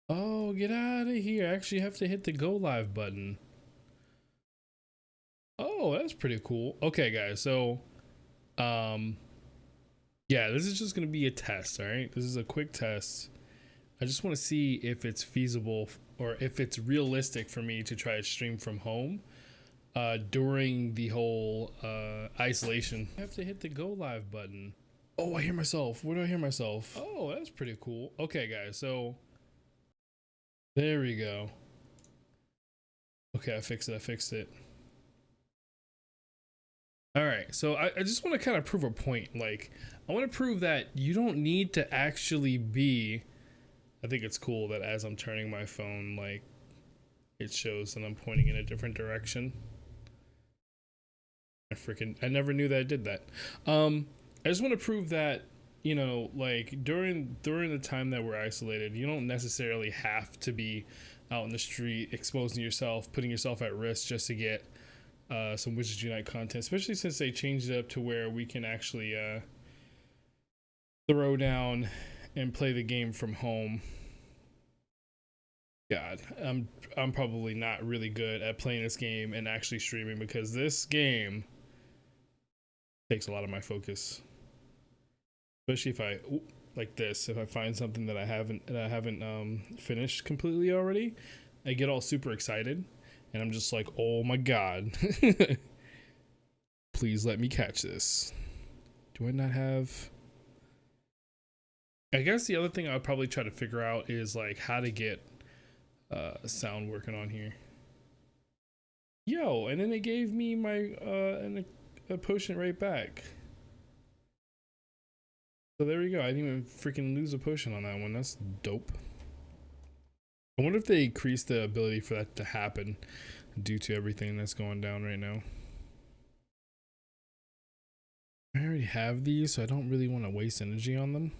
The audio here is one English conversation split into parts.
Oh, get out of here. I actually have to hit the go live button. Oh, that's pretty cool. Okay, guys. So, um, yeah, this is just going to be a test. All right. This is a quick test. I just want to see if it's feasible or if it's realistic for me to try to stream from home during the whole isolation. I have to hit the go live button. Oh, I hear myself. Where do I hear myself? Oh, that's pretty cool. Okay, guys. So, there we go. Okay, I fixed it. I fixed it. All right, so I just want to kind of prove a point. Like, I want to prove that you don't need to actually be. I think it's cool that as I'm turning my phone, like, it shows that I'm pointing in a different direction. I never knew that I did that. I just want to prove that, like during the time that we're isolated, you don't necessarily have to be out in the street exposing yourself, putting yourself at risk just to get some Wizards Unite content, especially since they changed it up to where we can actually throw down and play the game from home. God, I'm probably not really good at playing this game and actually streaming because this game takes a lot of my focus, especially if I like this. If I find something that I haven't finished completely already, I get all super excited, and I'm just like, oh my god, please let me catch this. Do I not have? I guess the other thing I'll probably try to figure out is like how to get sound working on here. Yo, and then they gave me my a potion right back. So there we go. I didn't even freaking lose a potion on that one. That's dope. I wonder if they increased the ability for that to happen due to everything that's going down right now. I already have these, so I don't really want to waste energy on them.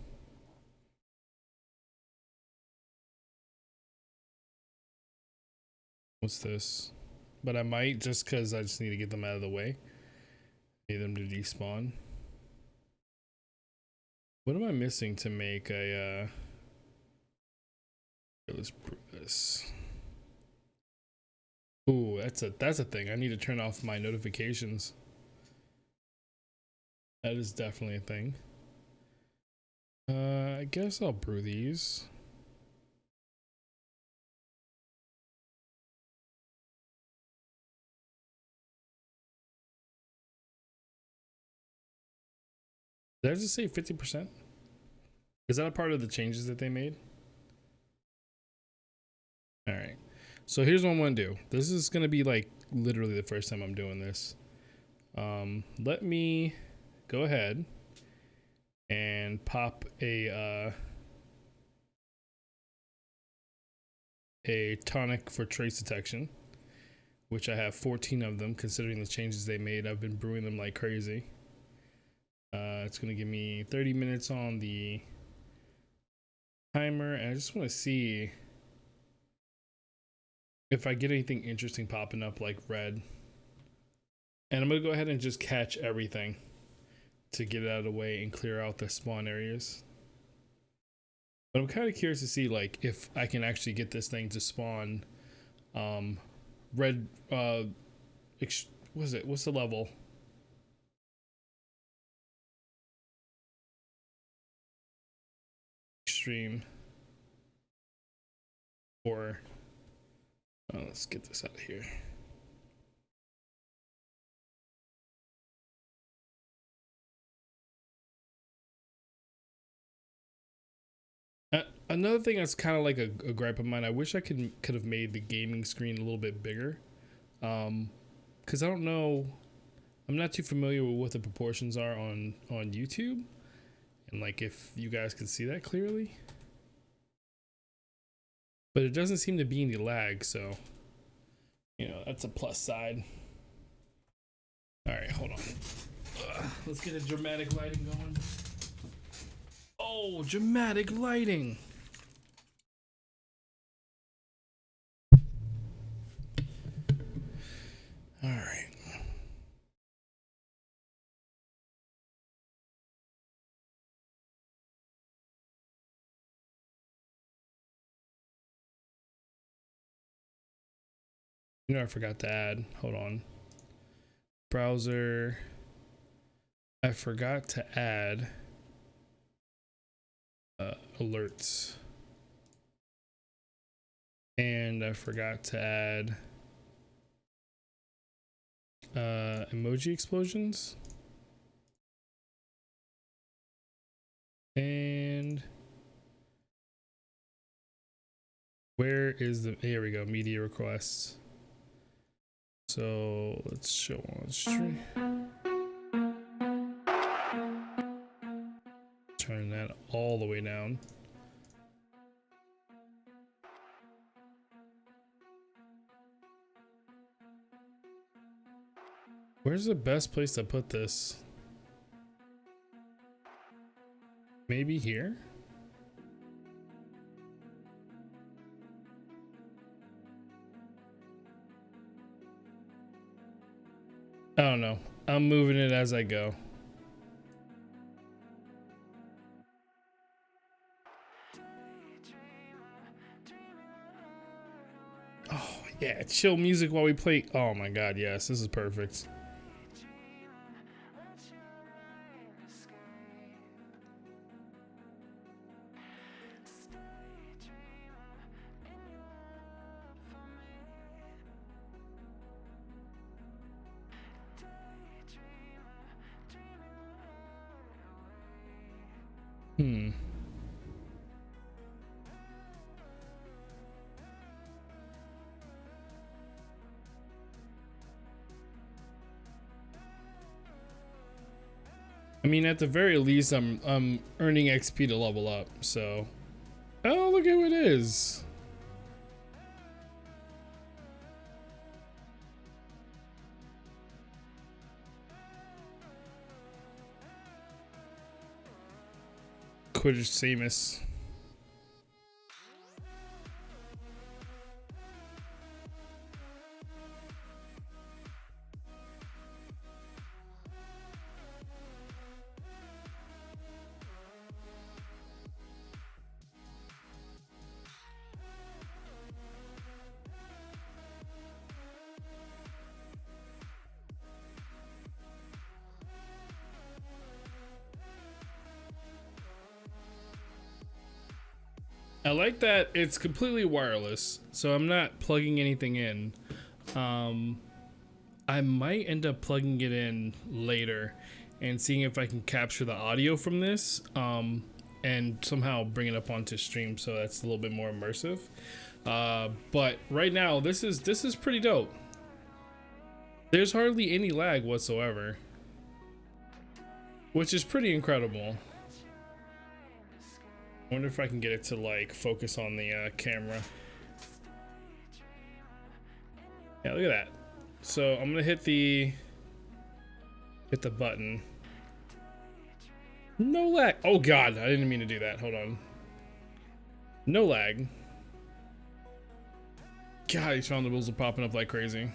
What's this? But I might just because I just need to get them out of the way. Need them to despawn. What am I missing to make a let's prove this. Ooh, that's a thing. I need to turn off my notifications. That is definitely a thing. I guess I'll brew these. Did I just say 50%? Is that a part of the changes that they made? All right. So here's what I'm gonna do. This is gonna be like literally the first time I'm doing this. Let me go ahead and pop a tonic for trace detection, which I have 14 of them. Considering the changes they made, I've been brewing them like crazy. It's gonna give me 30 minutes on the timer, and I just want to see if I get anything interesting popping up like red. And I'm gonna go ahead and just catch everything to get it out of the way and clear out the spawn areas. But I'm kind of curious to see like if I can actually get this thing to spawn red what's it? What's the level? Extreme or let's get this out of here. Another thing that's kind of like a gripe of mine. I wish I could have made the gaming screen a little bit bigger, because I don't know. I'm not too familiar with what the proportions are on YouTube, and like if you guys can see that clearly. But it doesn't seem to be any lag, so that's a plus side. All right, hold on. Let's get a dramatic lighting going. Oh, dramatic lighting. All right. You know, I forgot to add. Hold on. Browser. I forgot to add alerts. And I forgot to add emoji explosions. And where is the, here we go, media requests. So let's show on stream. Turn that all the way down. Where's the best place to put this? Maybe here? I don't know. I'm moving it as I go. Oh, yeah. Chill music while we play. Oh my God. Yes. This is perfect. I mean, at the very least, I'm earning XP to level up. So, oh, look at what it is. Quidditch Samus. I like that it's completely wireless, so I'm not plugging anything in. I might end up plugging it in later and seeing if I can capture the audio from this and somehow bring it up onto stream so that's a little bit more immersive. But right now, this is pretty dope. There's hardly any lag whatsoever, which is pretty incredible. I wonder if I can get it to like focus on the camera. Yeah, look at that. So I'm gonna hit the button. No lag. Oh God, I didn't mean to do that. Hold on. No lag. God, these foundables are popping up like crazy.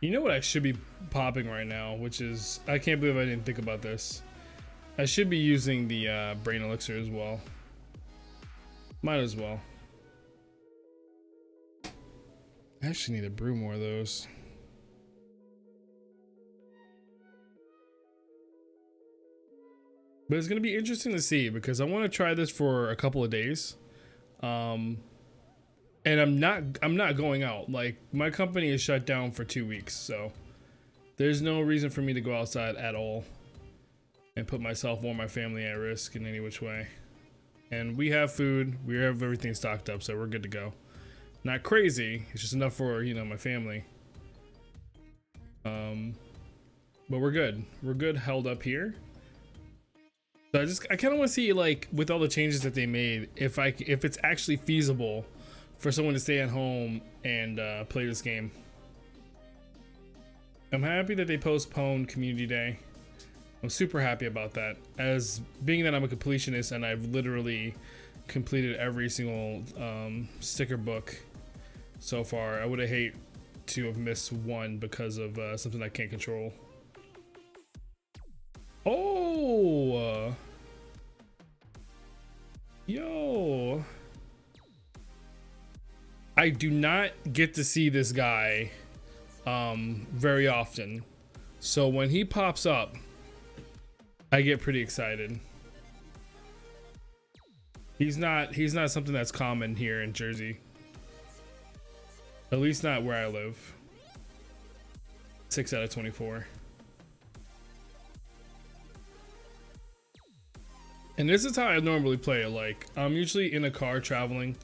You know what I should be popping right now, which is, I can't believe I didn't think about this. I should be using the brain elixir as well. Might as well. I actually need to brew more of those. But it's gonna be interesting to see because I want to try this for a couple of days. And I'm not going out. Like, my company is shut down for 2 weeks, so there's no reason for me to go outside at all and put myself or my family at risk in any which way. And we have food. We have everything stocked up, so we're good to go. Not crazy. It's just enough for, you know, my family. But we're good. We're good held up here. So I kind of want to see, like, with all the changes that they made, if it's actually feasible for someone to stay at home and play this game. I'm happy that they postponed Community Day. I'm super happy about that. As being that I'm a completionist and I've literally completed every single sticker book so far, I would have hate to have missed one because of something I can't control. Oh, yo, I do not get to see this guy very often, so when he pops up, I get pretty excited. He's not something that's common here in Jersey, at least not where I live. 6 out of 24. And this is how I normally play it. Like, I'm usually in a car traveling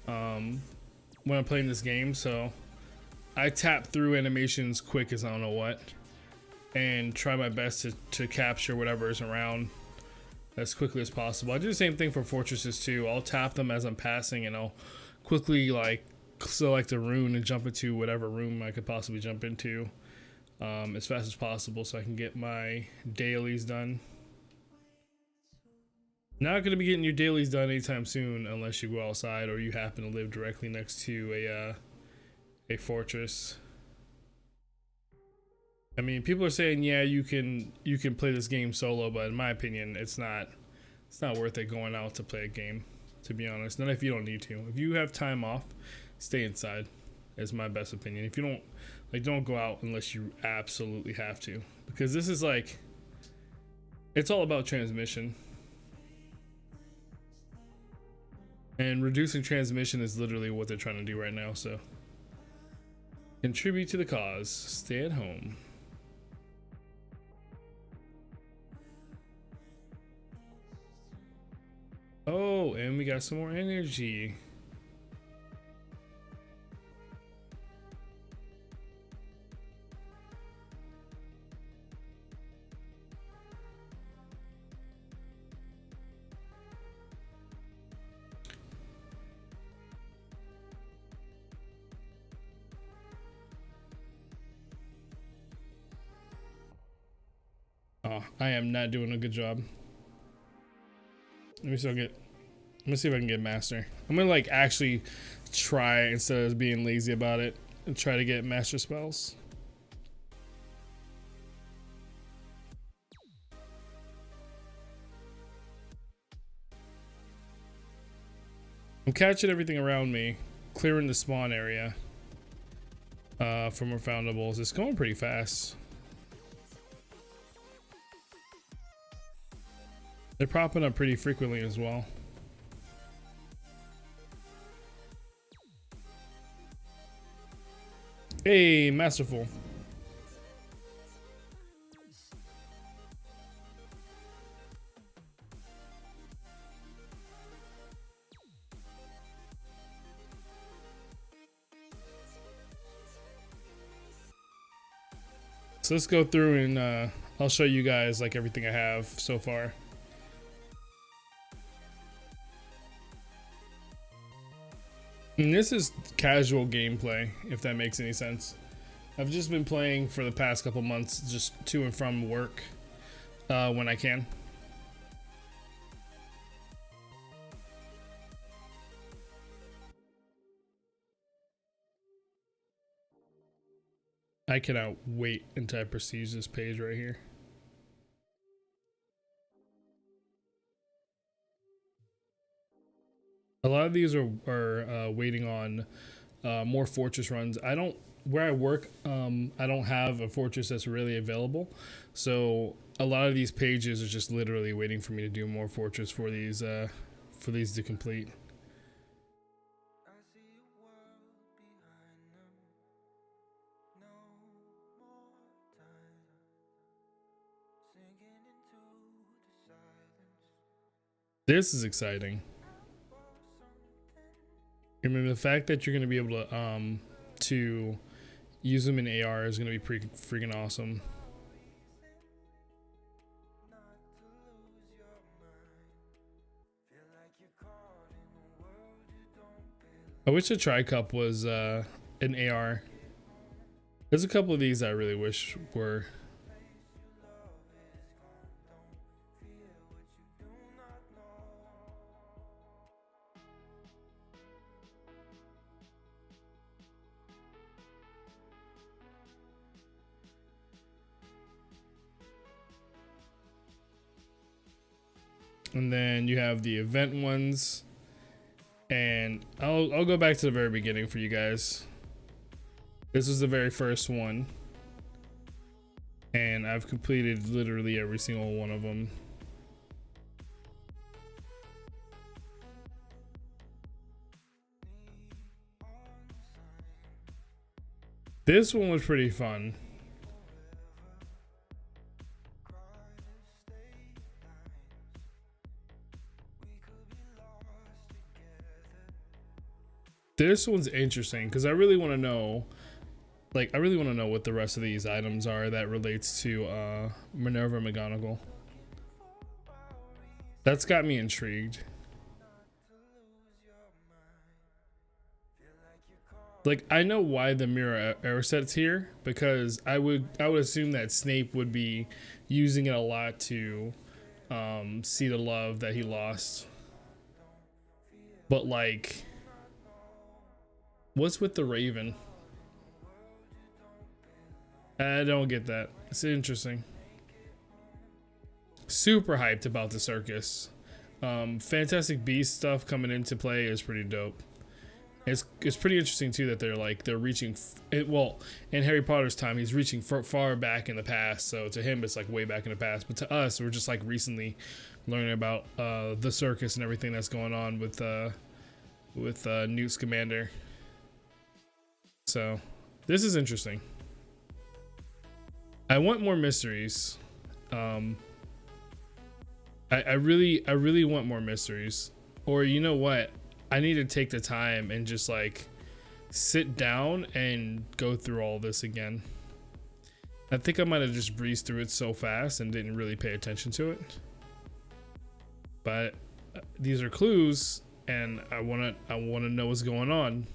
when I'm playing this game, so I tap through animations quick as I don't know what and try my best to capture whatever is around as quickly as possible. I do the same thing for Fortresses too. I'll tap them as I'm passing and I'll quickly like select a rune and jump into whatever room I could possibly jump into as fast as possible so I can get my dailies done. Not going to be getting your dailies done anytime soon unless you go outside or you happen to live directly next to a fortress. I mean, people are saying, yeah, you can play this game solo, but in my opinion, it's not worth it going out to play a game, to be honest. Not if you don't need to. If you have time off, stay inside, is my best opinion. If you don't go out unless you absolutely have to, because this is like, it's all about transmission. And reducing transmission is literally what they're trying to do right now, so. Contribute to the cause. Stay at home. Oh, and we got some more energy. Oh, I am not doing a good job. Let me see if I can get master. I'm gonna like actually try instead of being lazy about it and try to get master spells. I'm catching everything around me, clearing the spawn area from our foundables. It's going pretty fast. They're popping up pretty frequently as well. Hey, masterful. So let's go through and I'll show you guys like everything I have so far. And this is casual gameplay, if that makes any sense. I've just been playing for the past couple months, just to and from work when I can. I cannot wait until I prestige this page right here. A lot of these are waiting on more fortress runs. Where I work, I don't have a fortress that's really available. So a lot of these pages are just literally waiting for me to do more fortress for these to complete. This is exciting. I mean, the fact that you're going to be able to use them in AR is going to be pretty freaking awesome. I wish the Tri-Cup was an AR. There's a couple of these I really wish were. And then you have the event ones. And I'll go back to the very beginning for you guys. This was the very first one. And I've completed literally every single one of them. This one was pretty fun. This one's interesting because I really want to know, like, I really want to know what the rest of these items are that relates to Minerva McGonagall. That's got me intrigued. Like, I know why the mirror Erisset's here, because I would assume that Snape would be using it a lot to see the love that he lost. But like, what's with the Raven? I don't get that. It's interesting. Super hyped about the circus. Fantastic Beast stuff coming into play is pretty dope. It's pretty interesting too that they're reaching well, in Harry Potter's time he's reaching far back in the past, so to him it's like way back in the past, but to us we're just like recently learning about the circus and everything that's going on with Newt Scamander. So this is interesting. I want more mysteries. I really want more mysteries. Or you know what? I need to take the time and just like sit down and go through all this again. I think I might have just breezed through it so fast and didn't really pay attention to it. But these are clues and I want to know what's going on.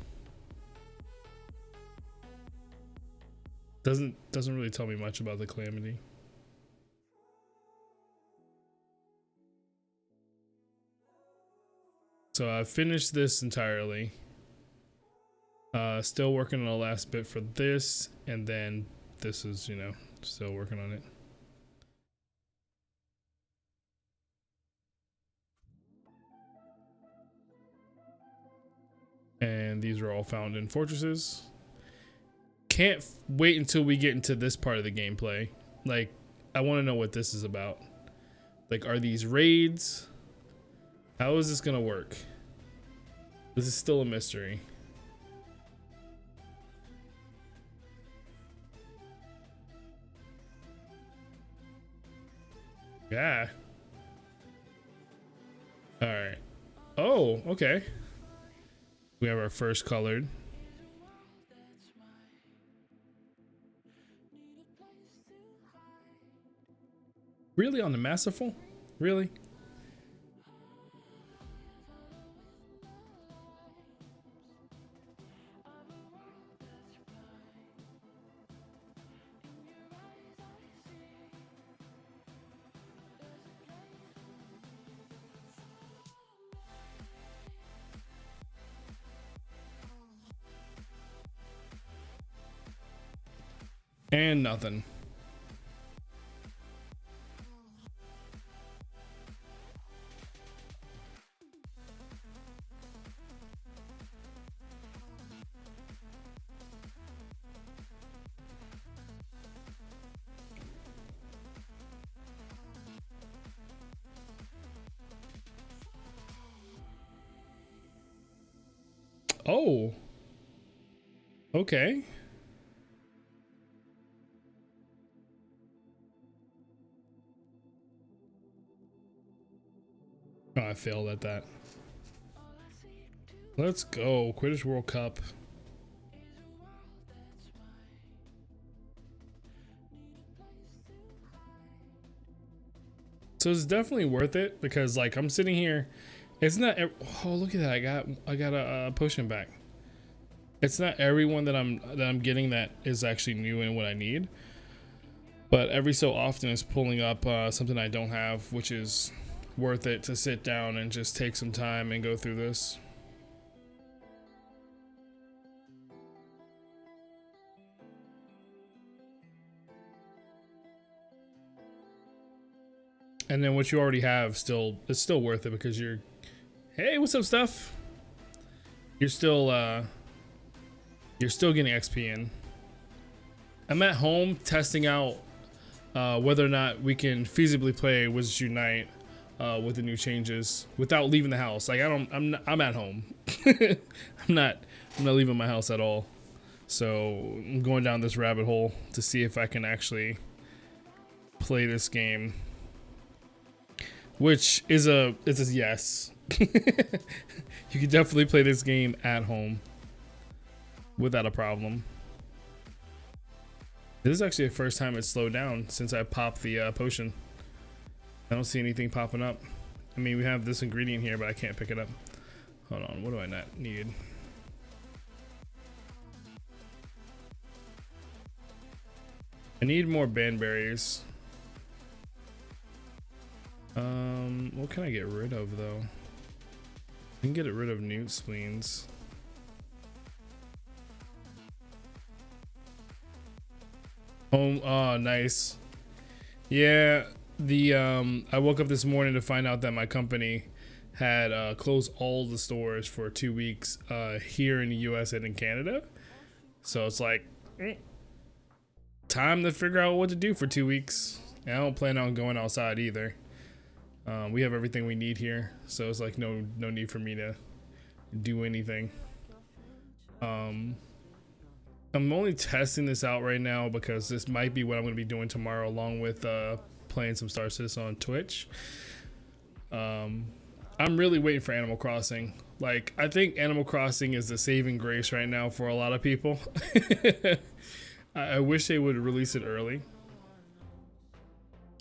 Doesn't really tell me much about the Calamity. So I finished this entirely. Still working on the last bit for this, and then this is, you know, still working on it. And these are all found in fortresses. Can't wait until we get into this part of the gameplay. Like, I want to know what this is about. Like, are these raids? How is this gonna work? This is still a mystery. Yeah. All right. Oh, okay. We have our first colored. Really, on the Masterful? Really? And nothing. Oh. Okay. Oh, I failed at that. Let's go. Quidditch World Cup. So it's definitely worth it because like I'm sitting here, it's not. Oh, look at that! I got a potion back. It's not everyone that I'm getting that is actually new and what I need, but every so often it's pulling up something I don't have, which is worth it to sit down and just take some time and go through this. And then what you already have it's still worth it because you're, hey, what's up, stuff? You're still getting XP in. I'm at home testing out whether or not we can feasibly play Wizards Unite with the new changes without leaving the house. Like I'm at home. I'm not leaving my house at all. So I'm going down this rabbit hole to see if I can actually play this game. Which is a yes. You can definitely play this game at home without a problem. This is actually the first time it's slowed down since I popped the potion. I don't see anything popping up. I mean, we have this ingredient here, but I can't pick it up. Hold on, what do I not need? I need more banberries. What can I get rid of though? I can get rid of newt spleens. Oh, nice. Yeah, the I woke up this morning to find out that my company had closed all the stores for 2 weeks here in the US and in Canada. So it's like time to figure out what to do for 2 weeks. And I don't plan on going outside either. We have everything we need here, so it's like no need for me to do anything. I'm only testing this out right now because this might be what I'm going to be doing tomorrow, along with playing some Star Citizen on Twitch. I'm really waiting for Animal Crossing. Like, I think Animal Crossing is the saving grace right now for a lot of people. I wish they would release it early.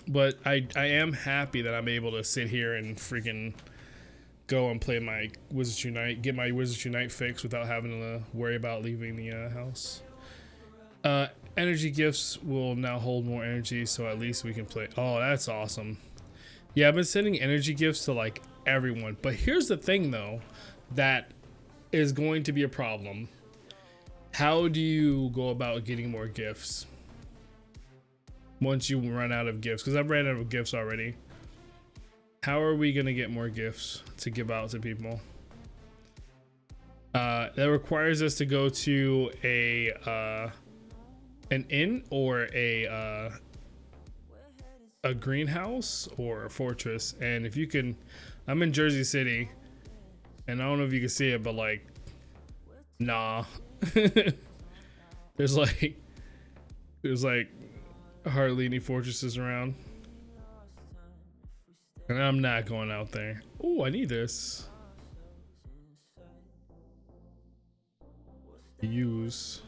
But I am happy that I'm able to sit here and freaking go and play my Wizards Unite, get my Wizards Unite fix without having to worry about leaving the house. Energy gifts will now hold more energy, so at least we can play. Oh, that's awesome. Yeah, I've been sending energy gifts to like everyone. But here's the thing though, that is going to be a problem. How do you go about getting more gifts once you run out of gifts? Because I've ran out of gifts already. How are we gonna get more gifts to give out to people? That requires us to go to an inn or a greenhouse or a fortress. And if you can, I'm in Jersey City, and I don't know if you can see it, but like, nah. there's like hardly any fortresses around, and I'm not going out there. Oh, I need this. Use.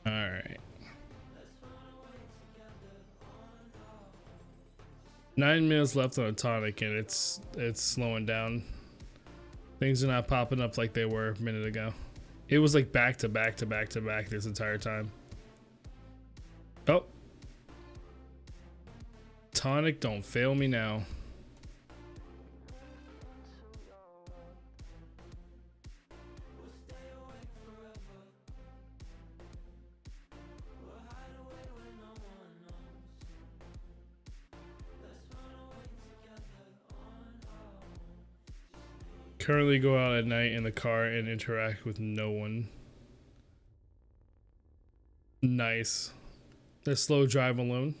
All right. 9 minutes left on a tonic, and it's slowing down. Things are not popping up like they were a minute ago. It was like back to back to back to back this entire time. Oh. Tonic, don't fail me now. Currently go out at night in the car and interact with no one. Nice. The slow drive alone.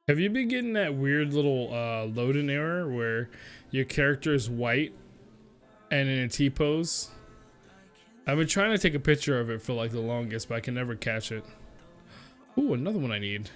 Have you been getting that weird little loading error where your character is white and in a T-pose? I've been trying to take a picture of it for like the longest, but I can never catch it. Ooh, another one I need.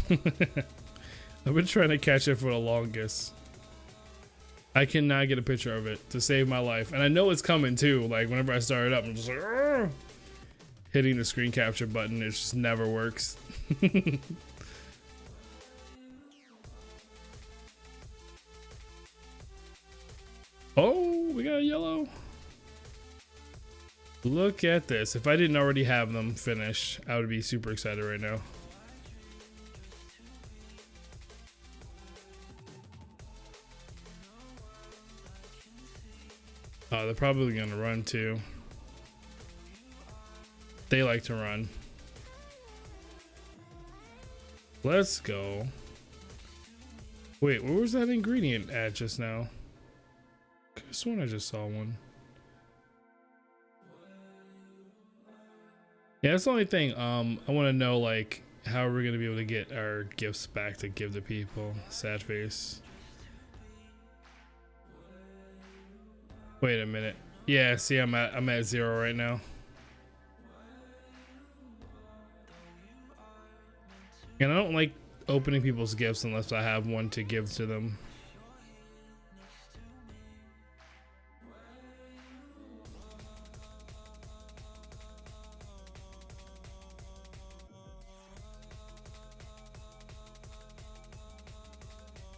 I've been trying to catch it for the longest. I cannot get a picture of it to save my life. And I know it's coming too. Like whenever I start it up, I'm just like, argh! Hitting the screen capture button. It just never works. Oh, we got a yellow. Look at this. If I didn't already have them finished, I would be super excited right now. They're probably gonna run too. They like to run. Let's go. Wait, where was that ingredient at just now? I sworn I just saw one. Yeah, that's the only thing. I want to know like how we're gonna be able to get our gifts back to give to people. Sad face. Wait a minute. Yeah, see, I'm at 0 right now. And I don't like opening people's gifts unless I have one to give to them.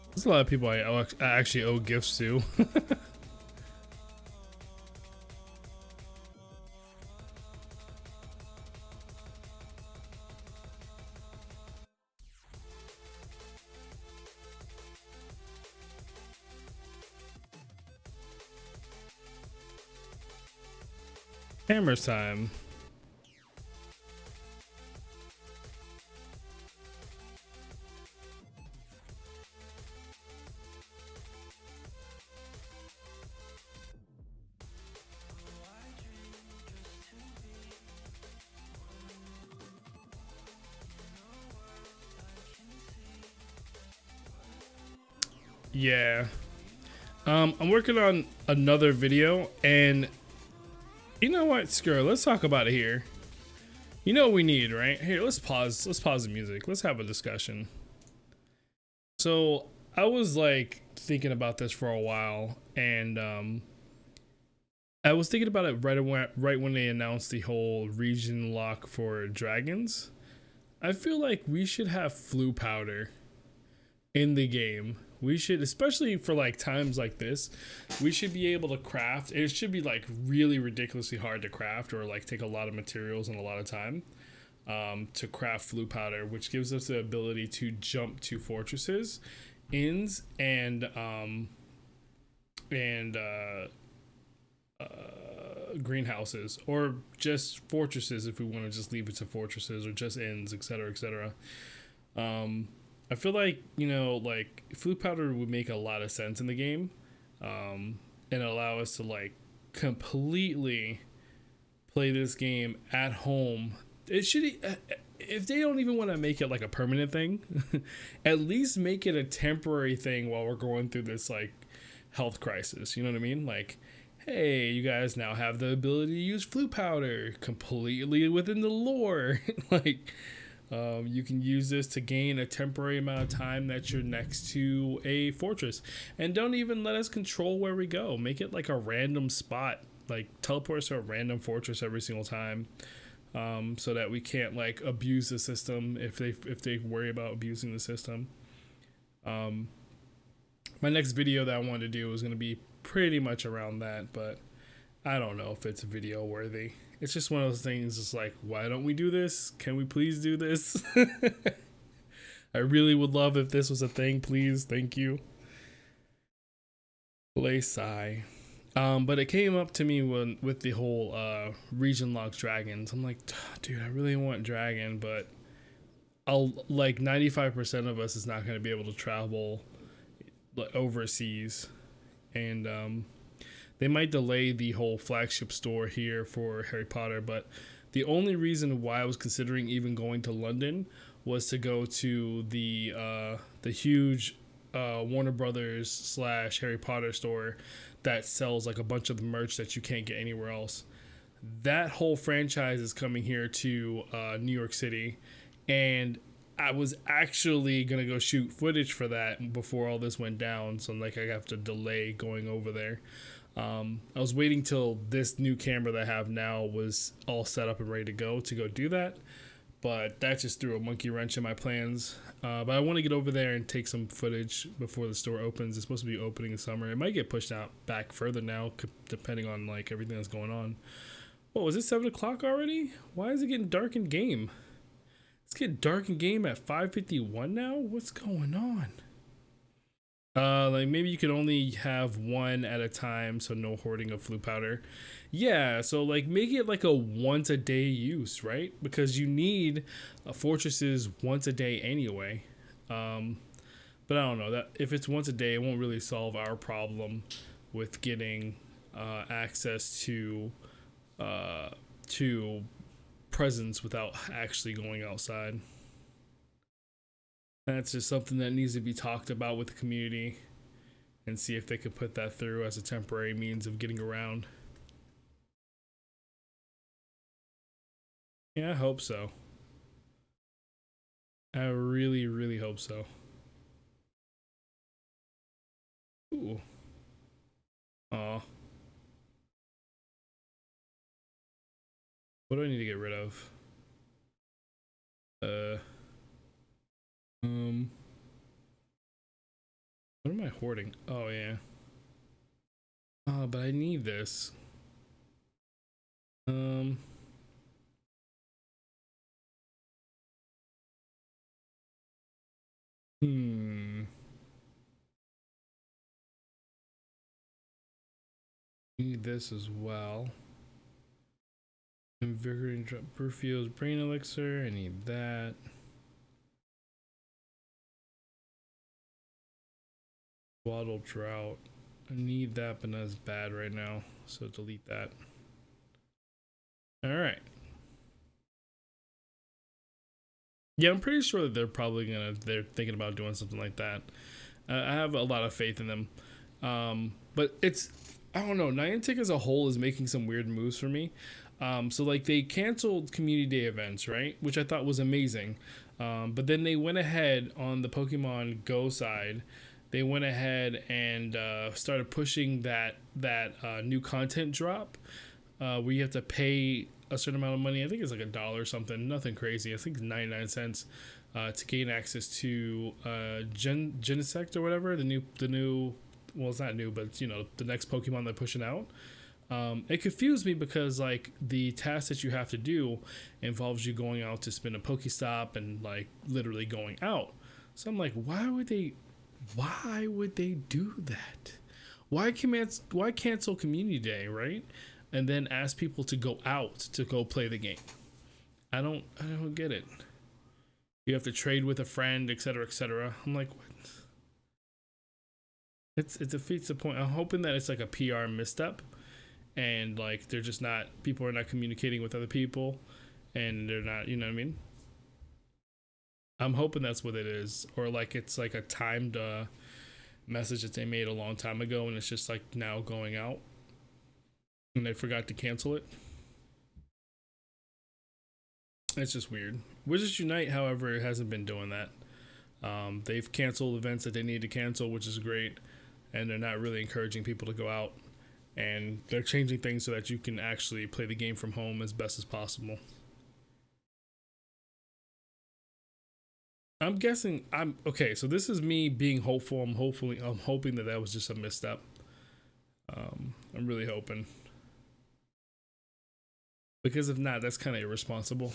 There's a lot of people I actually owe gifts to. Hammer's time. Yeah. I'm working on another video, and you know what? Screw it. Let's talk about it here. You know what we need, right? Here, let's pause the music. Let's have a discussion. So I was like thinking about this for a while, and I was thinking about it right when they announced the whole region lock for dragons. I feel like we should have Floo powder in the game. We should, especially for like times like this, we should be able to craft. It should be like really ridiculously hard to craft, or like take a lot of materials and a lot of time to craft Floo powder, which gives us the ability to jump to fortresses, inns, and greenhouses, or just fortresses if we want to just leave it to fortresses, or just inns, etc., etc. I feel like, you know, like Floo powder would make a lot of sense in the game, and allow us to like completely play this game at home. It should, if they don't even want to make it like a permanent thing, at least make it a temporary thing while we're going through this like health crisis. You know what I mean? Like, hey, you guys now have the ability to use Floo powder completely within the lore. Like, you can use this to gain a temporary amount of time that you're next to a fortress, and don't even let us control where we go. Make it like a random spot like teleport us to a random fortress every single time, so that we can't like abuse the system if they worry about abusing the system. My next video that I wanted to do was going to be pretty much around that, but I don't know if it's video worthy. It's just one of those things. It's like, why don't we do this? Can we please do this? I really would love if this was a thing. Please, thank you. Play Psy. But it came up to me with the whole region locked dragons. I'm like, dude, I really want dragon, but I'll like 95% of us is not going to be able to travel overseas, and they might delay the whole flagship store here for Harry Potter. But the only reason why I was considering even going to London was to go to the huge Warner Brothers / Harry Potter store that sells like a bunch of the merch that you can't get anywhere else. That whole franchise is coming here to New York City, and I was actually gonna go shoot footage for that before all this went down, so like I have to delay going over there. I was waiting till this new camera that I have now was all set up and ready to go do that, but that just threw a monkey wrench in my plans. But I want to get over there and take some footage before the store opens. It's supposed to be opening in summer. It might get pushed out back further now, depending on like everything that's going on. What was it, 7 o'clock already? Why is it getting dark in game? It's getting dark in game at 5:51 now? What's going on? Like maybe you could only have one at a time, so no hoarding of flu powder. Yeah, so like make it like a once a day use, right? Because you need fortresses once a day anyway. But I don't know, that if it's once a day, it won't really solve our problem with getting access to presents without actually going outside. That's just something that needs to be talked about with the community and see if they could put that through as a temporary means of getting around. Yeah, I hope so. I really, really hope so. Ooh. Aw. What do I need to get rid of? What am I hoarding? Oh yeah. But I need this. Need this as well. Invigorating Brufio's brain elixir. I need that. Waddle drought. I need that, but not as bad right now. So delete that. All right. Yeah, I'm pretty sure that they're thinking about doing something like that. I have a lot of faith in them. But I don't know. Niantic as a whole is making some weird moves for me. So like they canceled community day events, right? Which I thought was amazing. But then they went ahead on the Pokemon Go side. They went ahead and started pushing that new content drop where you have to pay a certain amount of money. I think it's like $1 or something. Nothing crazy. I think it's 99 cents to gain access to Genesect or whatever. The new. Well, it's not new, but you know the next Pokemon they're pushing out. It confused me because like the task that you have to do involves you going out to spin a Pokestop and like literally going out. So I'm like, why would they do that? Why cancel community day, right? And then ask people to go out to go play the game. I don't get it. You have to trade with a friend, etc., etc. I'm like, what? It defeats the point. I'm hoping that it's like a PR misstep, and like people are not communicating with other people, and they're not, you know what I mean? I'm hoping that's what it is, or like it's like a timed message that they made a long time ago, and it's just like now going out, and they forgot to cancel it. It's just weird. Wizards Unite, however, it hasn't been doing that. They've canceled events that they need to cancel, which is great, and they're not really encouraging people to go out. and they're changing things so that you can actually play the game from home as best as possible. I'm guessing I'm okay. So this is me being hopeful. I'm hoping that that was just a misstep. I'm really hoping, because if not, that's kind of irresponsible.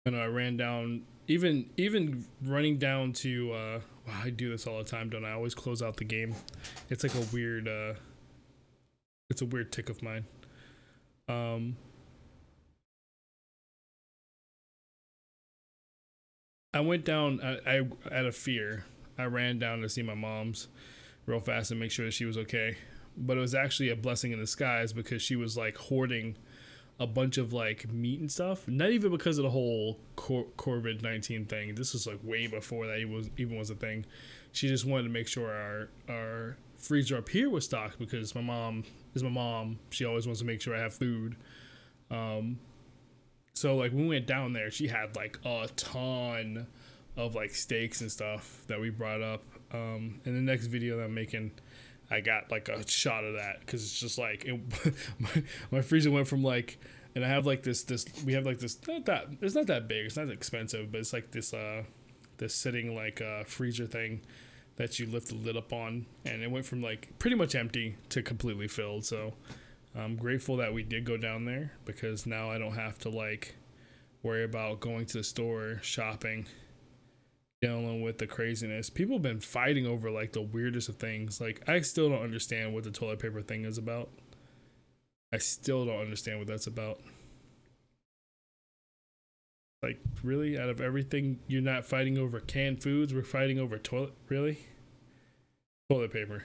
And I ran down, even running down to. Wow, I do this all the time, don't I? Always close out the game. It's like a weird. It's a weird tick of mine. Um, I went down. I out of fear, I ran down to see my mom's real fast and make sure that she was okay. But it was actually a blessing in disguise because she was like hoarding a bunch of like meat and stuff. Not even because of the whole COVID-19 thing. This was like way before that even was a thing. She just wanted to make sure our freezer up here was stocked because my mom is my mom. She always wants to make sure I have food. Um, so like when we went down there, she had like a ton of like steaks and stuff that we brought up. In the next video that I'm making, I got like a shot of that because it's just like my freezer went from like, and I have like this we have like this, not that it's not that big, it's not expensive, but it's like this sitting like freezer thing that you lift the lid up on, and it went from like pretty much empty to completely filled. So I'm grateful that we did go down there because now I don't have to like worry about going to the store shopping, dealing with the craziness. People have been fighting over like the weirdest of things. Like I still don't understand what the toilet paper thing is about. I still don't understand what that's about. Like really, out of everything, you're not fighting over canned foods. We're fighting over toilet. Really? Toilet paper.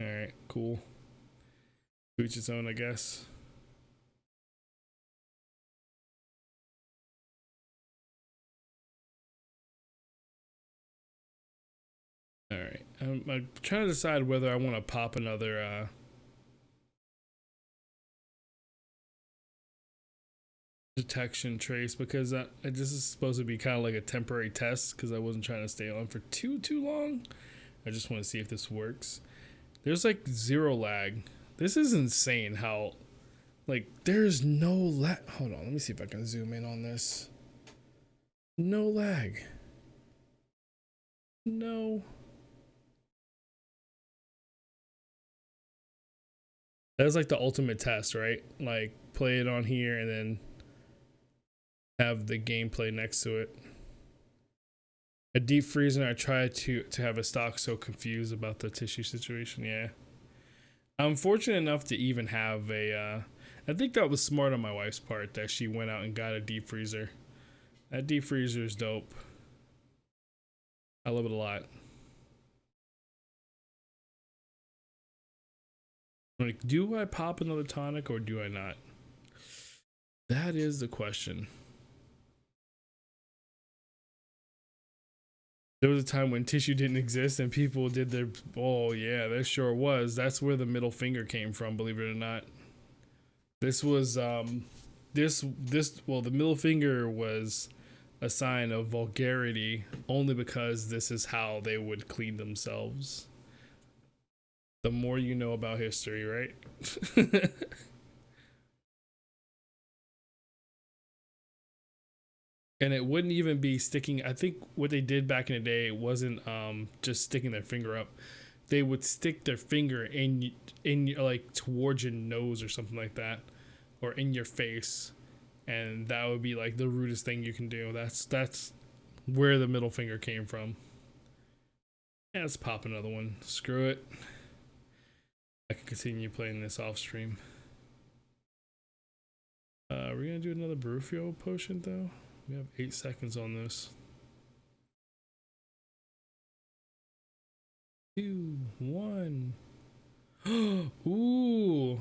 All right, cool. To each its own, I guess. All right. I'm trying to decide whether I want to pop another detection trace because this is supposed to be kind of like a temporary test because I wasn't trying to stay on for too long. I just want to see if this works. There's like zero lag. This is insane how like there's no lag. Hold on, let me see if I can zoom in on this. No lag. No. That's like the ultimate test, right? Like play it on here and then have the gameplay next to it. A deep freezer. I tried to have a stock, so confused about the tissue situation. Yeah, I'm fortunate enough to even have a. I think that was smart on my wife's part that she went out and got a deep freezer. That deep freezer is dope. I love it a lot. Like, do I pop another tonic or do I not? That is the question. There was a time when tissue didn't exist and people did their. Oh yeah, there sure was. That's where the middle finger came from. Believe it or not. This was this well, the middle finger was a sign of vulgarity only because this is how they would clean themselves. The more you know about history, right? And it wouldn't even be sticking. I think what they did back in the day wasn't just sticking their finger up. They would stick their finger in like towards your nose or something like that, or in your face, and that would be like the rudest thing you can do. That's where the middle finger came from. Yeah, let's pop another one. Screw it. I can continue playing this off stream. We're gonna do another Brufio potion though. We have 8 seconds on this. 2, 1. Ooh.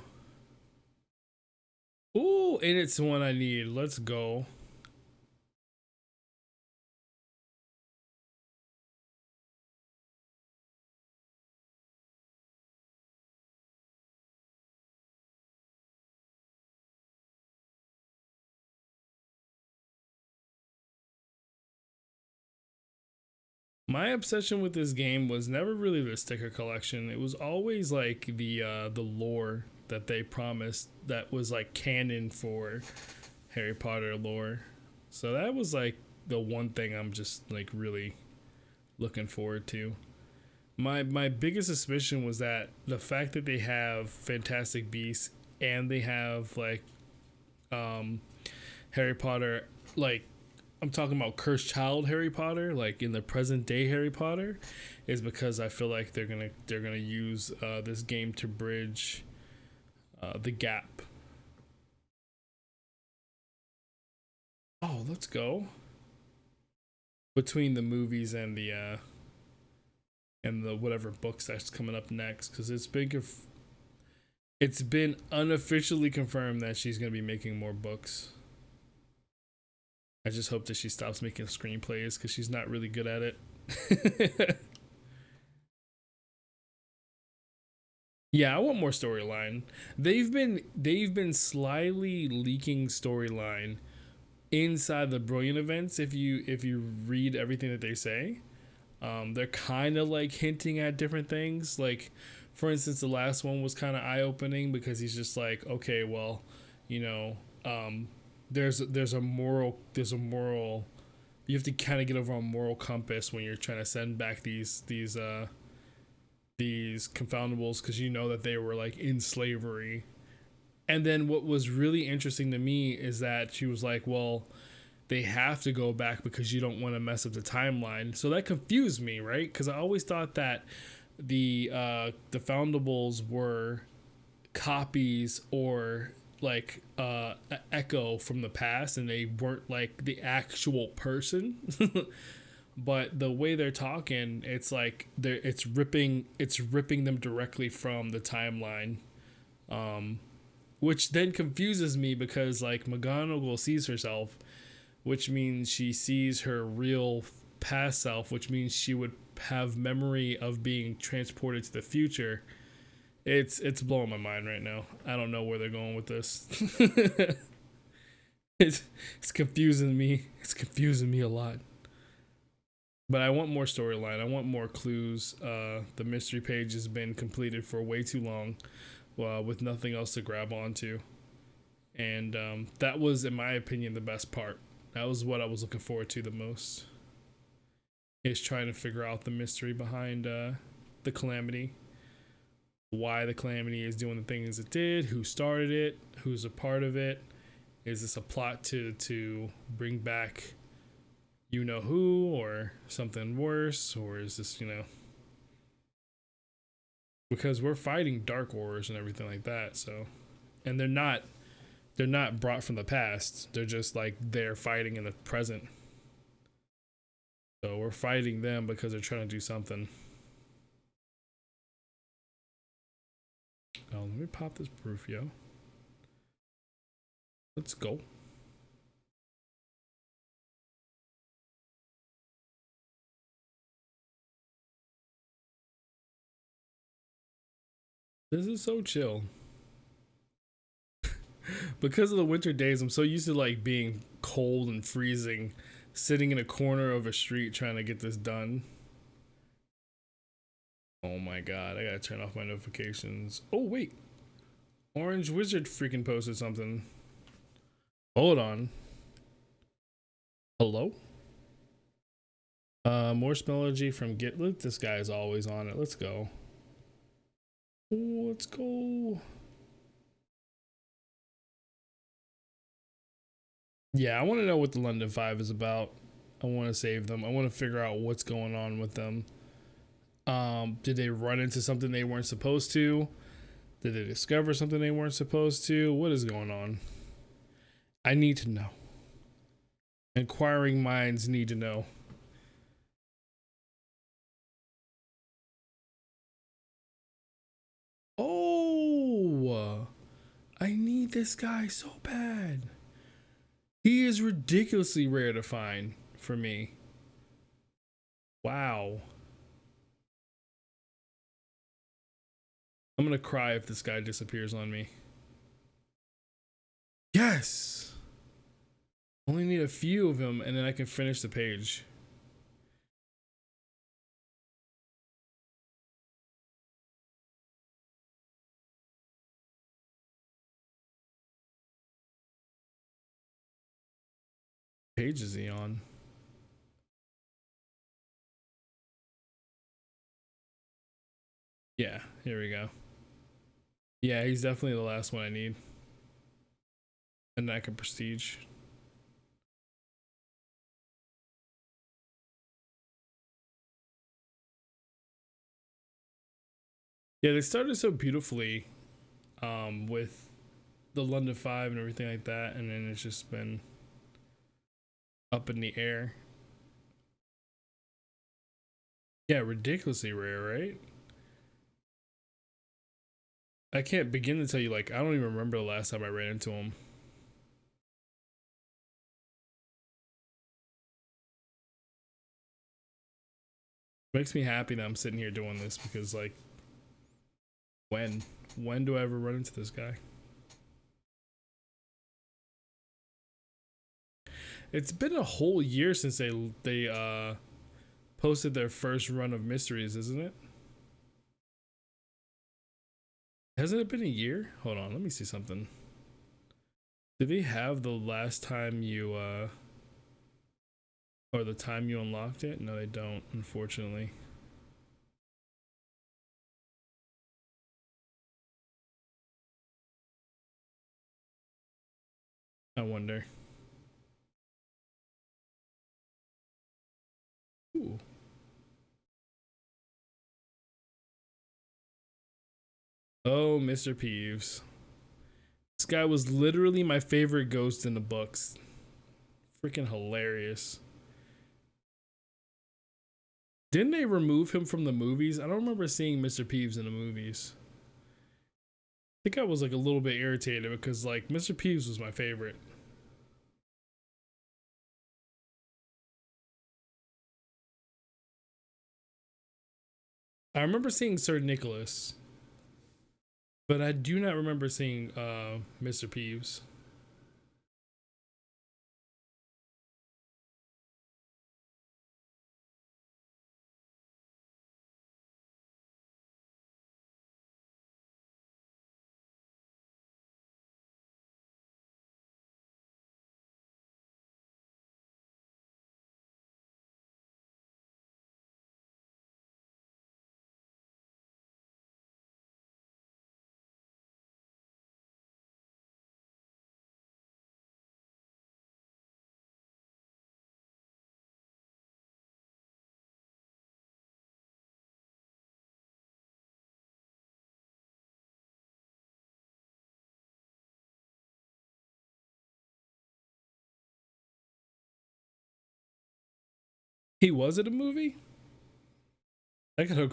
Ooh, and it's the one I need. Let's go. My obsession with this game was never really the sticker collection. It was always like the lore that they promised that was like canon for Harry Potter lore. So that was like the one thing I'm just like really looking forward to. My biggest suspicion was that the fact that they have Fantastic Beasts and they have like um Harry Potter, like I'm talking about Cursed Child Harry Potter, like in the present day Harry Potter, is because I feel like they're gonna use this game to bridge the gap. Oh, let's go between the movies and the whatever books that's coming up next, because it's been unofficially confirmed that she's gonna be making more books. I just hope that she stops making screenplays because she's not really good at it. Yeah, I want more storyline. They've been slyly leaking storyline inside the Brilliant events. If you read everything that they say, they're kind of like hinting at different things. Like, for instance, the last one was kind of eye opening because he's just like, okay, well, you know, there's a moral. You have to kind of get over a moral compass when you're trying to send back these confoundables because you know that they were like in slavery. And then what was really interesting to me is that she was like, well, they have to go back because you don't want to mess up the timeline. So that confused me, right? Because I always thought that the foundables were copies or like echo from the past and they weren't like the actual person. But the way they're talking, it's like it's ripping them directly from the timeline, which then confuses me because like McGonagall sees herself, which means she sees her real past self, which means she would have memory of being transported to the future. It's blowing my mind right now. I don't know where they're going with this. it's it's confusing me. It's confusing me a lot. But I want more storyline. I want more clues. The mystery page has been completed for way too long, with nothing else to grab onto. And that was, in my opinion, the best part. That was what I was looking forward to the most. Is trying to figure out the mystery behind the Calamity, why the Calamity is doing the things it did, who started it, who's a part of it. Is this a plot to bring back you know who or something worse, or is this, because we're fighting dark horrors and everything like that. So, and they're not brought from the past. They're just like they're fighting in the present. So we're fighting them because they're trying to do something. Oh, let me pop this proof, yo. Let's go. This is so chill. Because of the winter days, I'm so used to like being cold and freezing, sitting in a corner of a street trying to get this done. Oh my god, I gotta turn off my notifications. Oh wait, Orange Wizard freaking posted something. Hold on. Hello? More Smellogy from Git. Look, this guy is always on it. Let's go. Let's go. Yeah, I want to know what the London Five is about. I want to save them. I want to figure out what's going on with them. Did they run into something they weren't supposed to? Did they discover something they weren't supposed to? What is going on? I need to know. Inquiring minds need to know. Oh, I need this guy so bad. He is ridiculously rare to find for me. Wow. I'm gonna cry if this guy disappears on me. Yes. Only need a few of them and then I can finish the page. Page is he on? Yeah, here we go. Yeah, he's definitely the last one I need. And I can prestige. Yeah, they started so beautifully with the London Five and everything like that, and then it's just been up in the air. Yeah, ridiculously rare, right? I can't begin to tell you, like, I don't even remember the last time I ran into him. Makes me happy that I'm sitting here doing this because, like, when? When do I ever run into this guy? It's been a whole year since they posted their first run of mysteries, isn't it? Hasn't it been a year? Hold on, let me see something. Do they have the last time you or the time you unlocked it? No, they don't, unfortunately. I wonder. Ooh. Oh, Mr. Peeves. This guy was literally my favorite ghost in the books. Freaking hilarious. Didn't they remove him from the movies? I don't remember seeing Mr. Peeves in the movies. I think I was like a little bit irritated because like Mr. Peeves was my favorite. I remember seeing Sir Nicholas, but I do not remember seeing Mr. Peeves. He was in a movie? I gotta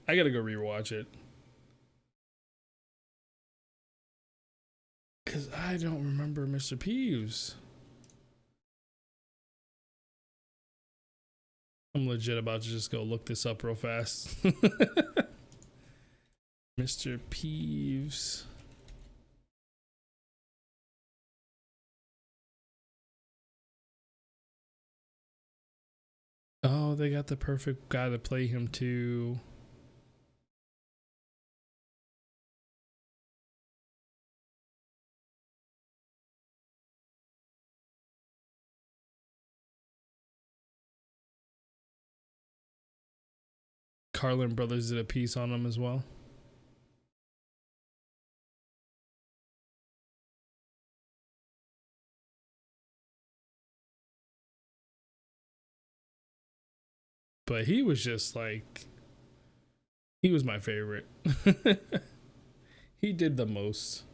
I gotta go rewatch it. Cause I don't remember Mr. Peeves. I'm legit about to just go look this up real fast. Mr. Peeves. Oh, they got the perfect guy to play him too. Carlin Brothers did a piece on him as well. But he was just like, he was my favorite. He did the most.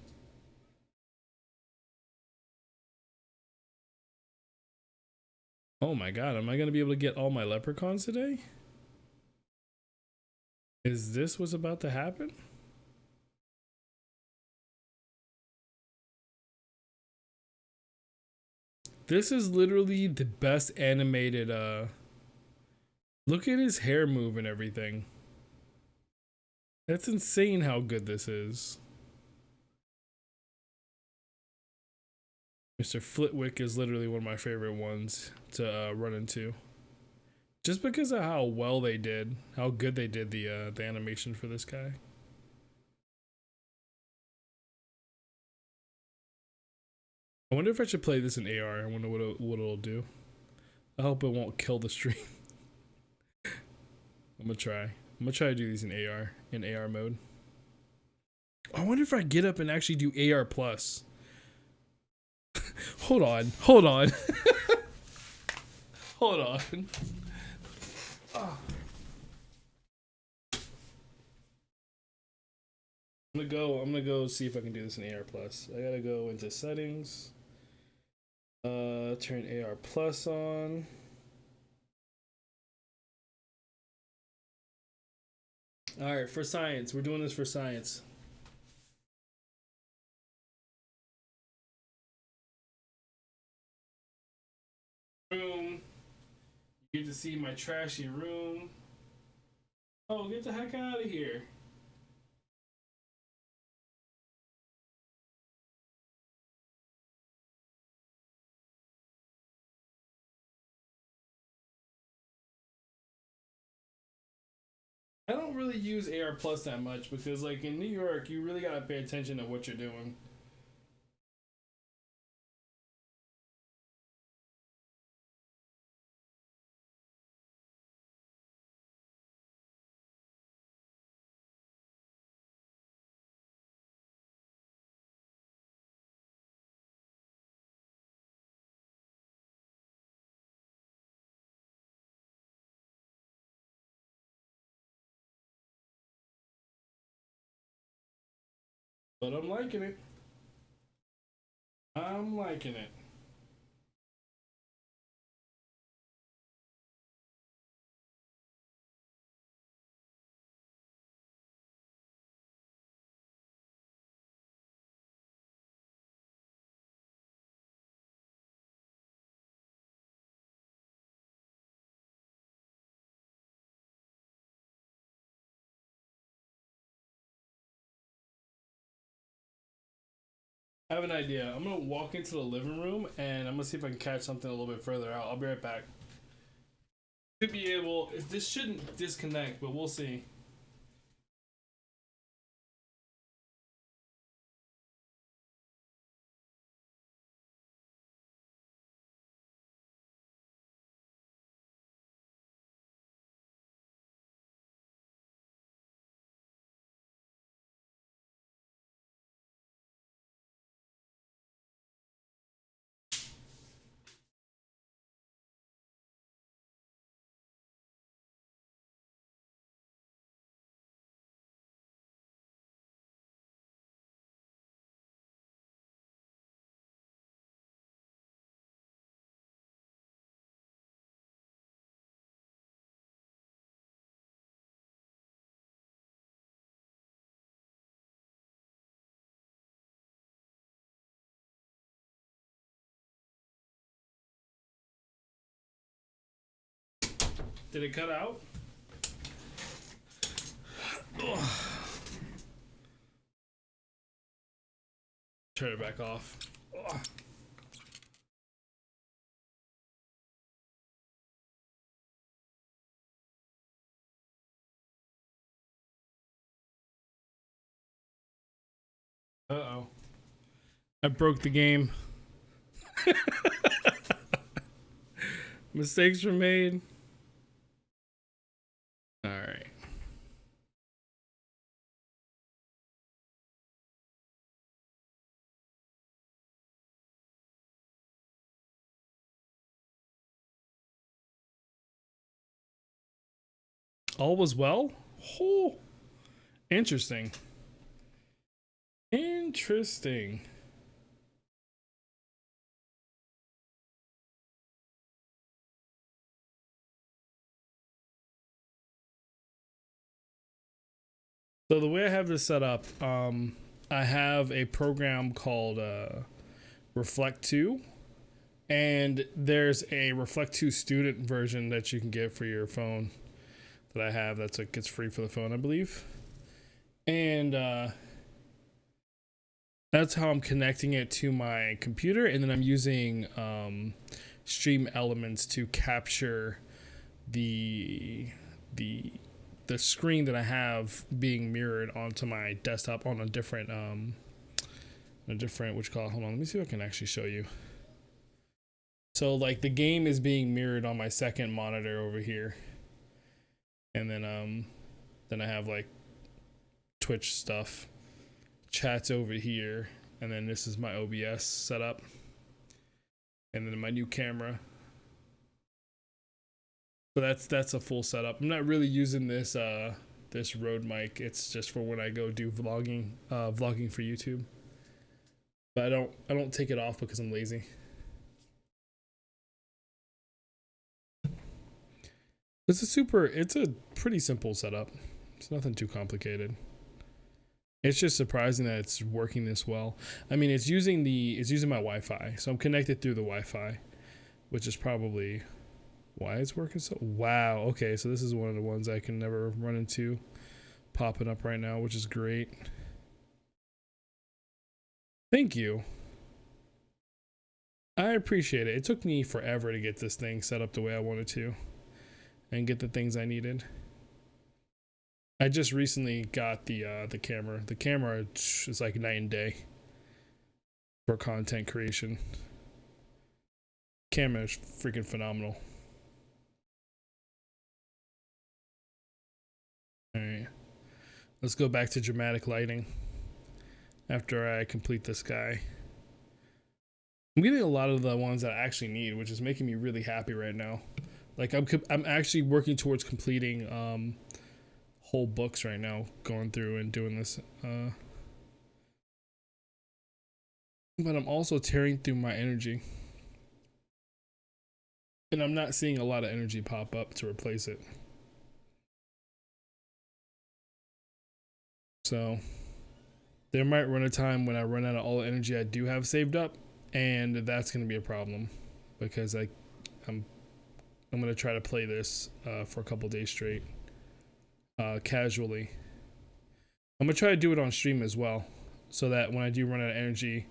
Oh my god, am I gonna be able to get all my leprechauns today? Is this what's about to happen? This is literally the best animated look at his hair move and everything. That's insane how good this is. Mr. Flitwick is literally one of my favorite ones to run into. Just because of how well they did, how good they did the animation for this guy. I wonder if I should play this in AR. I wonder what it'll do. I hope it won't kill the stream. I'm gonna try. I'm gonna try to do these in AR mode. I wonder if I get up and actually do AR plus. Hold on. Hold on. Hold on. Oh. I'm gonna go see if I can do this in AR plus. I gotta go into settings. Turn AR plus on. All right, for science. We're doing this for science. Room. You get to see my trashy room. Oh, get the heck out of here. I don't really use AR Plus that much because, like, in New York, you really gotta pay attention to what you're doing. But I'm liking it. I'm liking it. I have an idea. I'm gonna walk into the living room and I'm gonna see if I can catch something a little bit further out. I'll be right back. Should be able. This shouldn't disconnect, but we'll see. Did it cut out? Ugh. Turn it back off. Ugh. Uh-oh. I broke the game. Mistakes were made. All right. All was well? Oh, interesting. Interesting. So the way I have this set up, I have a program called Reflect 2, and there's a Reflect 2 student version that you can get for your phone that I have. That's like it's free for the phone, I believe. And that's how I'm connecting it to my computer, and then I'm using Stream Elements to capture the screen that I have being mirrored onto my desktop on a different a different, which call, hold on, let me see if I can actually show you. So like the game is being mirrored on my second monitor over here. And then I have like Twitch stuff. Chat's over here. And then this is my OBS setup. And then my new camera. So that's a full setup. I'm not really using this this Rode mic. It's just for when I go do vlogging for YouTube. But I don't take it off because I'm lazy. It's a pretty simple setup. It's nothing too complicated. It's just surprising that it's working this well. I mean, it's using my Wi-Fi. So I'm connected through the Wi-Fi, which is probably why it's working so. Wow. Okay, so this is one of the ones I can never run into popping up right now, which is great. Thank you. I appreciate it. It took me forever to get this thing set up the way I wanted to and get the things I needed. I just recently got the camera. The camera is like night and day for content creation. Camera is freaking phenomenal. All right, let's go back to dramatic lighting after I complete this guy. I'm getting a lot of the ones that I actually need, which is making me really happy right now. Like I'm actually working towards completing whole books right now, going through and doing this. But I'm also tearing through my energy. And I'm not seeing a lot of energy pop up to replace it. So there might run a time when I run out of all the energy I do have saved up, and that's going to be a problem because I'm going to try to play this for a couple days straight, casually. I'm going to try to do it on stream as well, so that when I do run out of energy,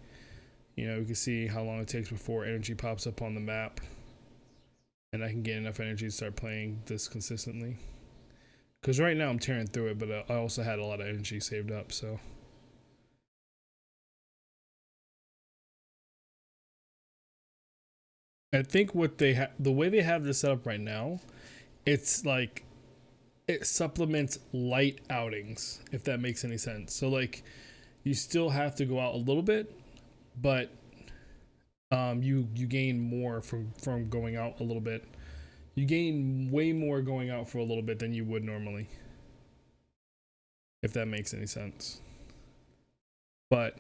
you know, you can see how long it takes before energy pops up on the map, and I can get enough energy to start playing this consistently. Because right now I'm tearing through it, but I also had a lot of energy saved up, so. I think what they have, the way they have this set up right now, it's like, it supplements light outings, if that makes any sense. So like, you still have to go out a little bit, but you gain more from going out a little bit. You gain way more going out for a little bit than you would normally, if that makes any sense. But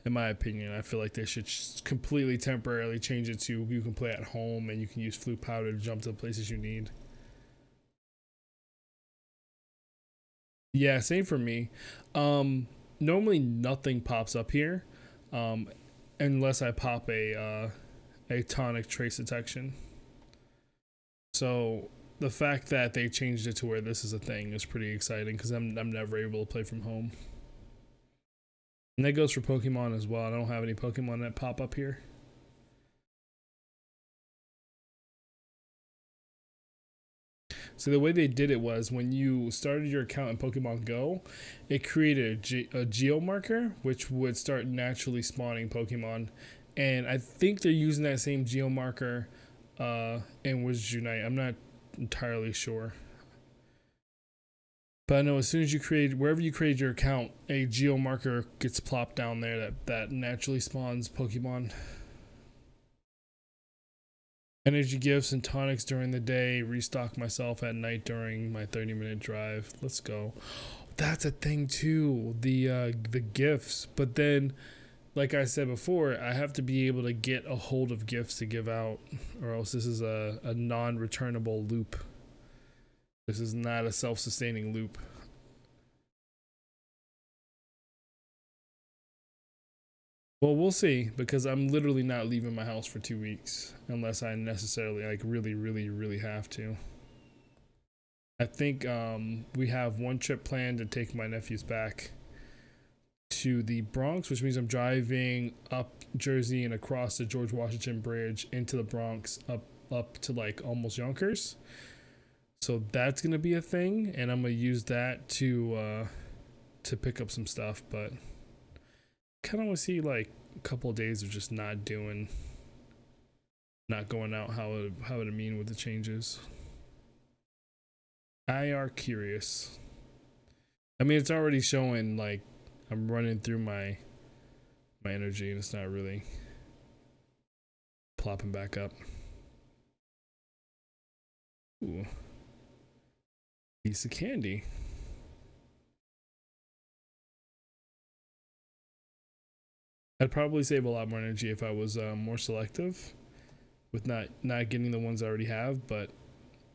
in my opinion, I feel like they should completely temporarily change it to you can play at home and you can use flute powder to jump to the places you need. Yeah, same for me. Normally nothing pops up here, unless I pop a tonic trace detection. So the fact that they changed it to where this is a thing is pretty exciting because I'm never able to play from home. And that goes for Pokemon as well. I don't have any Pokemon that pop up here. So the way they did it was when you started your account in Pokemon Go, it created a geo marker, which would start naturally spawning Pokemon. And I think they're using that same geo marker in Wizards Unite. I'm not entirely sure. But I know as soon as you create, wherever you create your account, a geo marker gets plopped down there that naturally spawns Pokemon. Energy gifts and tonics during the day, restock myself at night during my 30-minute drive. Let's go. That's a thing too, the gifts. But then, like I said before, I have to be able to get a hold of gifts to give out, or else this is a non-returnable loop. This is not a self-sustaining loop. Well, we'll see, because I'm literally not leaving my house for 2 weeks unless I necessarily like really have to. I think we have one trip planned to take my nephews back to the Bronx, which means I'm driving up Jersey and across the George Washington Bridge into the Bronx up to like almost Yonkers. So that's gonna be a thing, and I'm gonna use that to pick up some stuff. But kind of want to see like a couple of days of just not going out how it mean with the changes. I are curious. I mean, it's already showing like I'm running through my energy and it's not really plopping back up. Ooh. Piece of candy. I'd probably save a lot more energy if I was more selective with not getting the ones I already have, but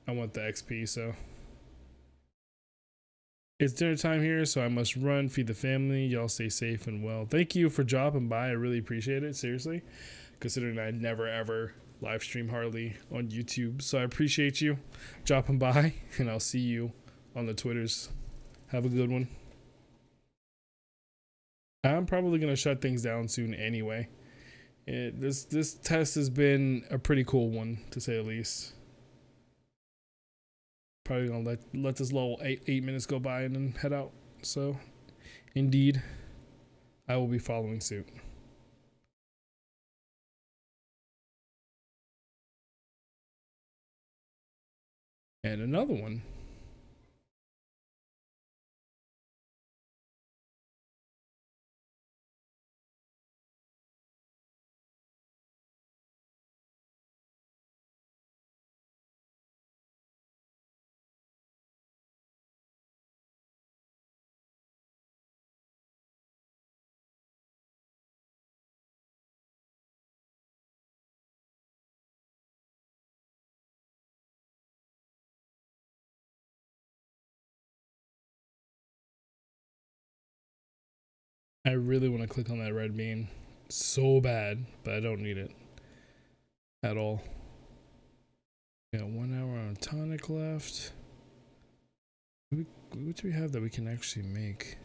I want the XP, so. It's dinner time here, so I must run, feed the family. Y'all stay safe and well. Thank you for dropping by. I really appreciate it, seriously, considering I never ever live stream hardly on YouTube. So I appreciate you dropping by, and I'll see you on the Twitters. Have a good one. I'm probably going to shut things down soon anyway. This test has been a pretty cool one, to say the least. Probably gonna let this little 8 minutes go by and then head out. So, indeed, I will be following suit. And another one. I really want to click on that red bean so bad, but I don't need it at all. We got 1 hour on tonic left. What do we have that we can actually make?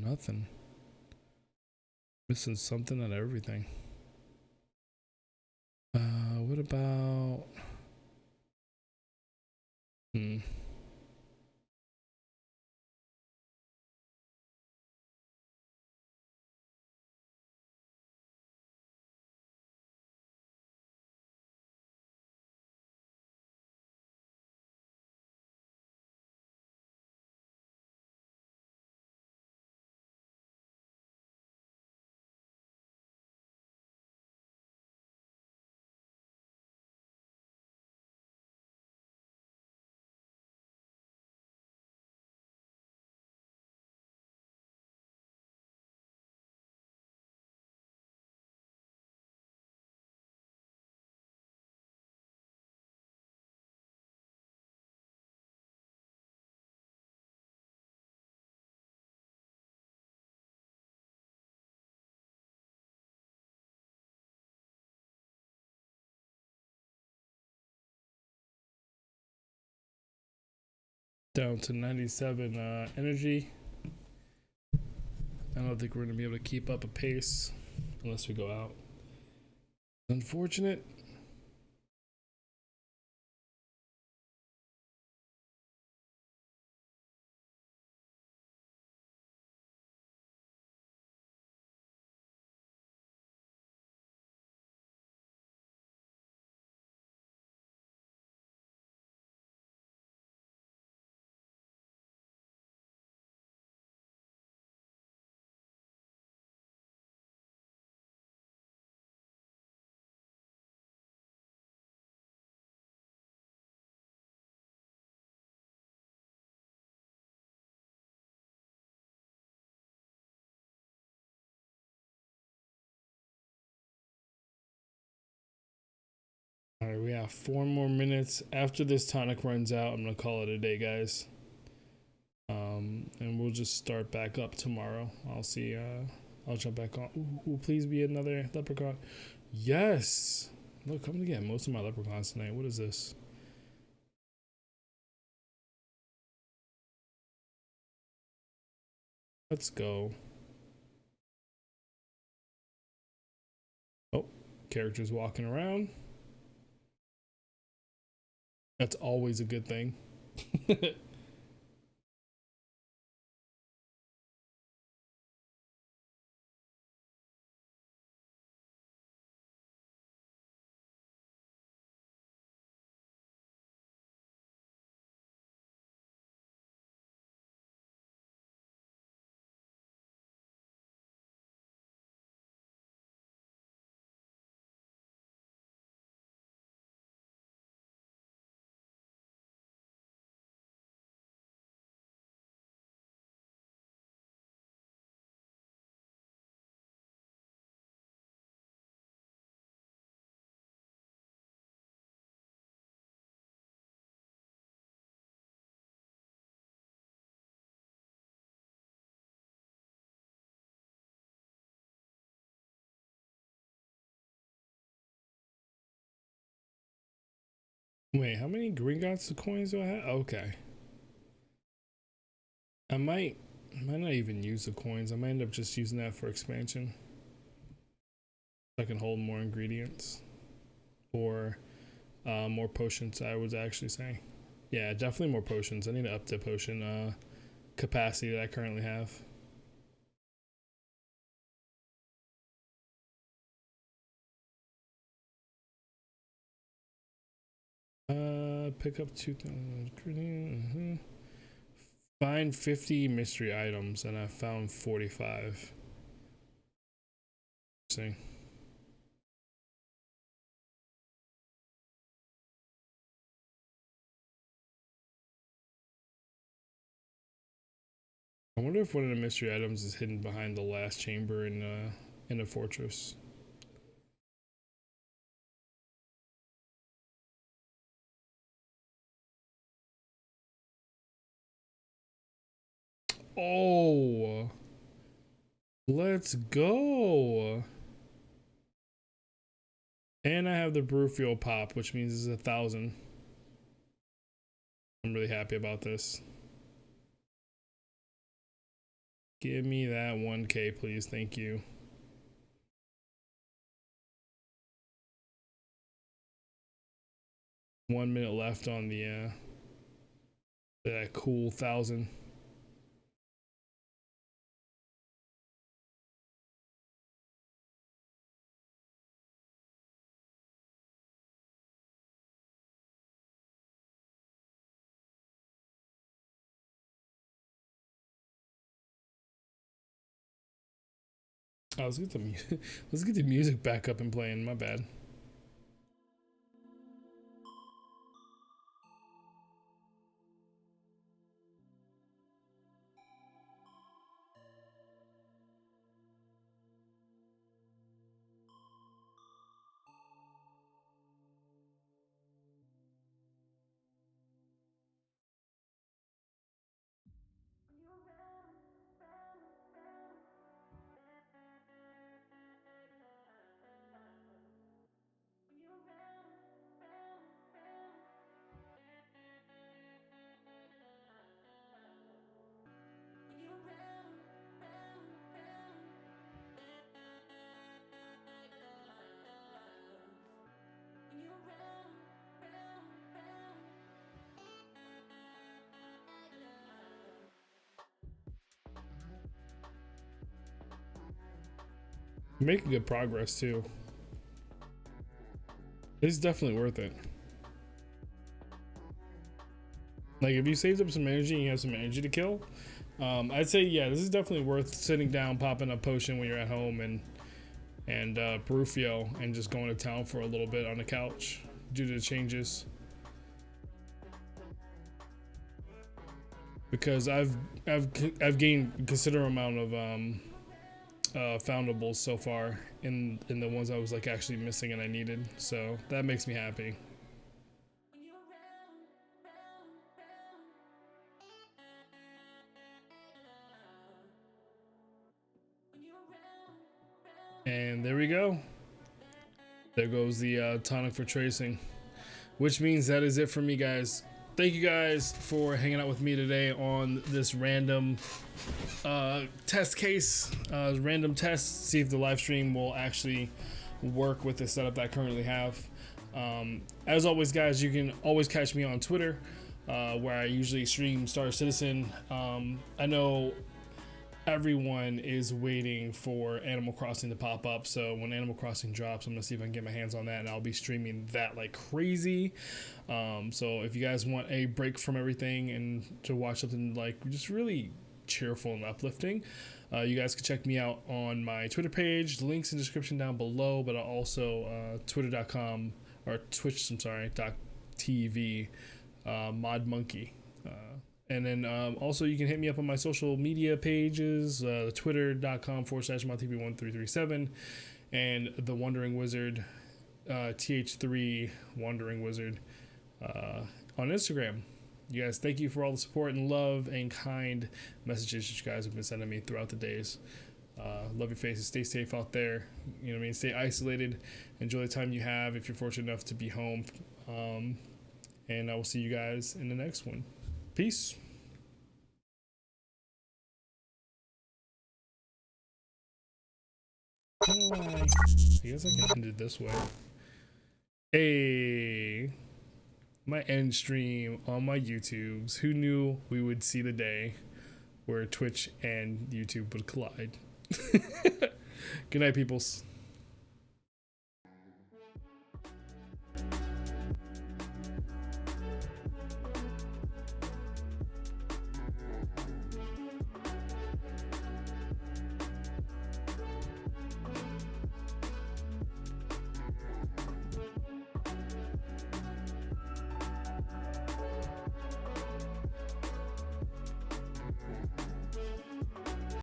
Nothing. Missing something out of everything. What about... Down to 97 energy. I don't think we're going to be able to keep up a pace unless we go out. Unfortunate. All right, we have 4 more minutes. After this tonic runs out, I'm gonna call it a day, guys. And we'll just start back up tomorrow. I'll see. I'll jump back on. Ooh, please be another leprechaun. Yes. Look, I'm gonna get most of my leprechauns tonight. What is this? Let's go. Oh, characters walking around. That's always a good thing. Wait, how many Gringotts coins do I have? Okay. I might not even use the coins. I might end up just using that for expansion. So I can hold more ingredients. Or more potions, I was actually saying. Yeah, definitely more potions. I need to up the potion capacity that I currently have. Pick up 2,000. Find 50 mystery items, and I found 45. See. I wonder if one of the mystery items is hidden behind the last chamber in a fortress. Oh, let's go. And I have the brew fuel pop, which means it's 1,000. I'm really happy about this. Give me that 1K, please. Thank you. One minute left on the that cool 1,000. Oh, let's get the let's get the music back up and playing. My bad. You're making good progress too. It's definitely worth it. Like if you saved up some energy and you have some energy to kill, I'd say yeah, this is definitely worth sitting down, popping a potion when you're at home, and Brufio, and just going to town for a little bit on the couch due to the changes. Because I've gained a considerable amount of foundables so far in the ones I was like actually missing and I needed, so that makes me happy. And there we go. There goes the tonic for tracing, which means that is it for me, guys. Thank you guys for hanging out with me today on this random test case, random test. See if the live stream will actually work with the setup that I currently have. As always, guys, you can always catch me on Twitter, where I usually stream Star Citizen. I know everyone is waiting for Animal Crossing to pop up, so when Animal Crossing drops, I'm gonna see if I can get my hands on that, and I'll be streaming that like crazy. So if you guys want a break from everything and to watch something like just really cheerful and uplifting, you guys can check me out on my Twitter page. The link's in the description down below, but also twitter.com or Twitch, I'm sorry, .tv, Mod Monkey. And then also you can hit me up on my social media pages, twitter.com/ModTV1337, and the Wandering Wizard, TH3 Wandering Wizard, on Instagram. You guys, thank you for all the support and love and kind messages that you guys have been sending me throughout the days. Love your faces. Stay safe out there. You know what I mean? Stay isolated. Enjoy the time you have if you're fortunate enough to be home. And I will see you guys in the next one. Peace. I guess I can end it this way. Hey, my end stream on my YouTubes. Who knew we would see the day where Twitch and YouTube would collide? Good night, peoples.